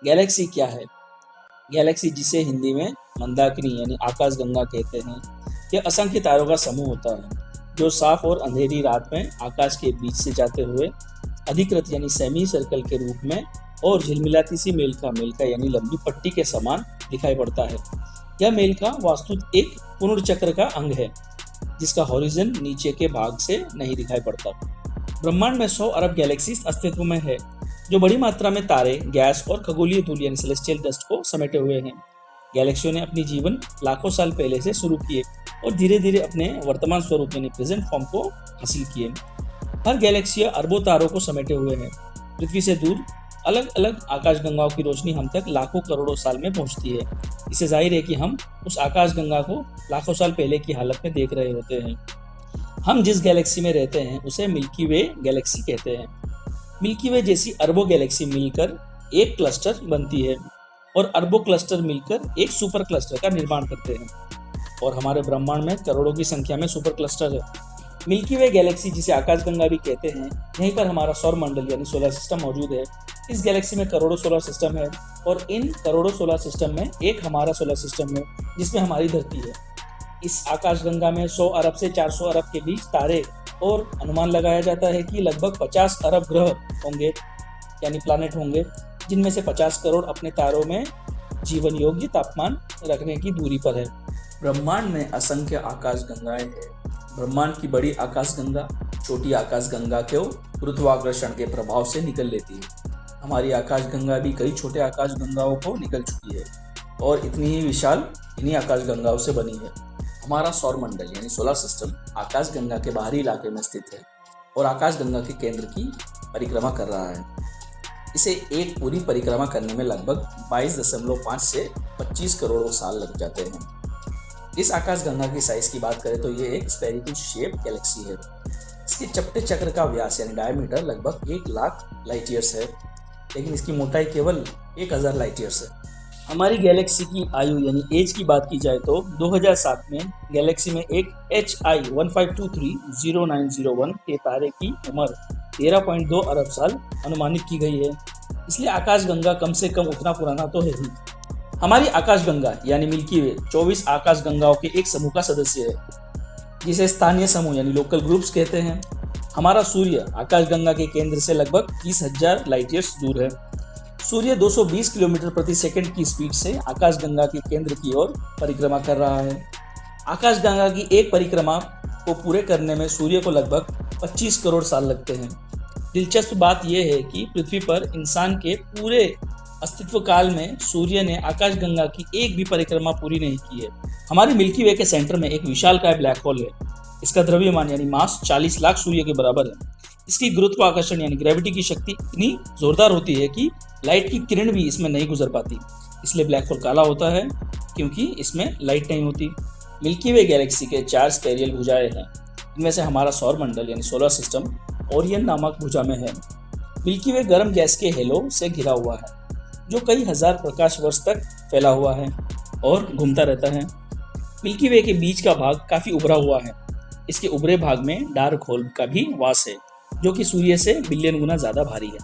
Galaxy क्या है? Galaxy, जिसे हिंदी में मंदाकिनी यानी आकाशगंगा कहते हैं, यह असंख्य तारों का समूह होता है जो साफ और अंधेरी रात में आकाश के बीच से जाते हुए अधिकृत यानी सेमी सर्कल के रूप में और झिलमिलाती सी मेलका यानी लंबी पट्टी के समान दिखाई पड़ता है। यह मेलका वास्तुत एक पूर्ण का अंग है जिसका हॉरिजन नीचे के भाग से नहीं दिखाई पड़ता। ब्रह्मांड में 100 अरब गैलेक्सीज अस्तित्व में है जो बड़ी मात्रा में तारे, गैस और खगोलीय धूल यानी सेलेस्टियल डस्ट को समेटे हुए हैं। गैलेक्सियों ने अपनी जीवन लाखों साल पहले से शुरू किए और धीरे धीरे अपने वर्तमान स्वरूप यानी प्रेजेंट फॉर्म को हासिल किए। हर गैलेक्सी अरबों तारों को समेटे हुए है। पृथ्वी से दूर अलग अलग आकाशगंगाओं की रोशनी हम तक लाखों करोड़ों साल में पहुंचती है। इससे जाहिर है कि हम उस आकाशगंगा को लाखों साल पहले की हालत में देख रहे होते हैं। हम जिस गैलेक्सी में रहते हैं उसे मिल्की वे गैलेक्सी कहते हैं। मिल्की वे जैसी अरबों गैलेक्सी मिलकर एक क्लस्टर बनती है और अरबों क्लस्टर मिलकर एक सुपर क्लस्टर का निर्माण करते हैं। और हमारे ब्रह्मांड में करोड़ों की संख्या में सुपर क्लस्टर है। मिल्की वे गैलेक्सी, जिसे आकाशगंगा भी कहते हैं, यहीं पर हमारा सौर मंडल यानी सोलर सिस्टम मौजूद है। इस गैलेक्सी में करोड़ों सोलर सिस्टम है और इन करोड़ों सोलर सिस्टम में एक हमारा सोलर सिस्टम है जिसमें हमारी धरती है। इस आकाशगंगा में 100 अरब से 400 अरब के बीच तारे और अनुमान लगाया जाता है कि लगभग 50 अरब ग्रह होंगे यानी प्लैनेट होंगे, जिनमें से 50 करोड़ अपने तारों में जीवन योग्य तापमान रखने की दूरी पर है। ब्रह्मांड में असंख्य आकाशगंगाएं हैं। ब्रह्मांड की बड़ी आकाशगंगा छोटी आकाशगंगा को गुरुत्वाकर्षण के प्रभाव से निकल लेती है। हमारी आकाशगंगा भी कई छोटे आकाशगंगाओं को निकल चुकी है और इतनी ही विशाल इन्हीं आकाशगंगाओं से बनी है। हमारा सौर मंडल यानी सोलर सिस्टम आकाशगंगा के बाहरी इलाके में स्थित है और आकाशगंगा के केंद्र की परिक्रमा कर रहा है। इसे एक पूरी परिक्रमा करने में लगभग 22.5 से 25 करोड़ साल लग जाते हैं। इस आकाशगंगा की साइज की बात करें तो ये एक स्फेरिकल शेप गैलेक्सी है। इसके चपटे चक्र का व्यास यानी डायमीटर लगभग 1 लाख लाइट ईयर्स है, लेकिन इसकी मोटाई केवल 1000 लाइट ईयर्स है। हमारी गैलेक्सी की आयु यानी एज की बात की जाए तो 2007 में गैलेक्सी में एक HI 15230901 के तारे की उम्र 13.2 अरब साल अनुमानित की गई है। इसलिए आकाशगंगा कम से कम उतना पुराना तो है ही। हमारी आकाशगंगा यानी मिल्की वे 24 आकाशगंगाओं के एक समूह का सदस्य है जिसे स्थानीय समूह यानी लोकल ग्रुप्स कहते हैं। हमारा सूर्य आकाशगंगा के केंद्र से लगभग 30,000 लाइट ईयर्स दूर है। सूर्य 220 किलोमीटर प्रति सेकंड की स्पीड से आकाशगंगा के केंद्र की ओर परिक्रमा कर रहा है। आकाशगंगा की एक परिक्रमा को पूरे करने में सूर्य को लगभग 25 करोड़ साल लगते हैं। दिलचस्प बात यह है कि पृथ्वी पर इंसान के पूरे अस्तित्व काल में सूर्य ने आकाशगंगा की एक भी परिक्रमा पूरी नहीं की है। हमारी मिल्की वे के सेंटर में एक विशालकाय ब्लैक होल है। इसका द्रव्यमान यानी मास 40 लाख सूर्य के बराबर है। इसकी गुरुत्वाकर्षण यानी ग्रेविटी की शक्ति इतनी जोरदार होती है कि लाइट की किरण भी इसमें नहीं गुजर पाती। इसलिए ब्लैक होल काला होता है क्योंकि इसमें लाइट नहीं होती। मिल्की वे गैलेक्सी के 4 स्पेरियल भुजाएं हैं। इनमें से हमारा सौर मंडल यानी सोलर सिस्टम ओरियन नामक भुजा में है। मिल्की वे गर्म गैस के हेलो से घिरा हुआ है जो कई हजार प्रकाश वर्ष तक फैला हुआ है और घूमता रहता है। मिल्की वे के बीच का भाग काफी उभरा हुआ है। इसके उभरे भाग में डार्क होल का भी वास है जो कि सूर्य से बिलियन गुना ज्यादा भारी है।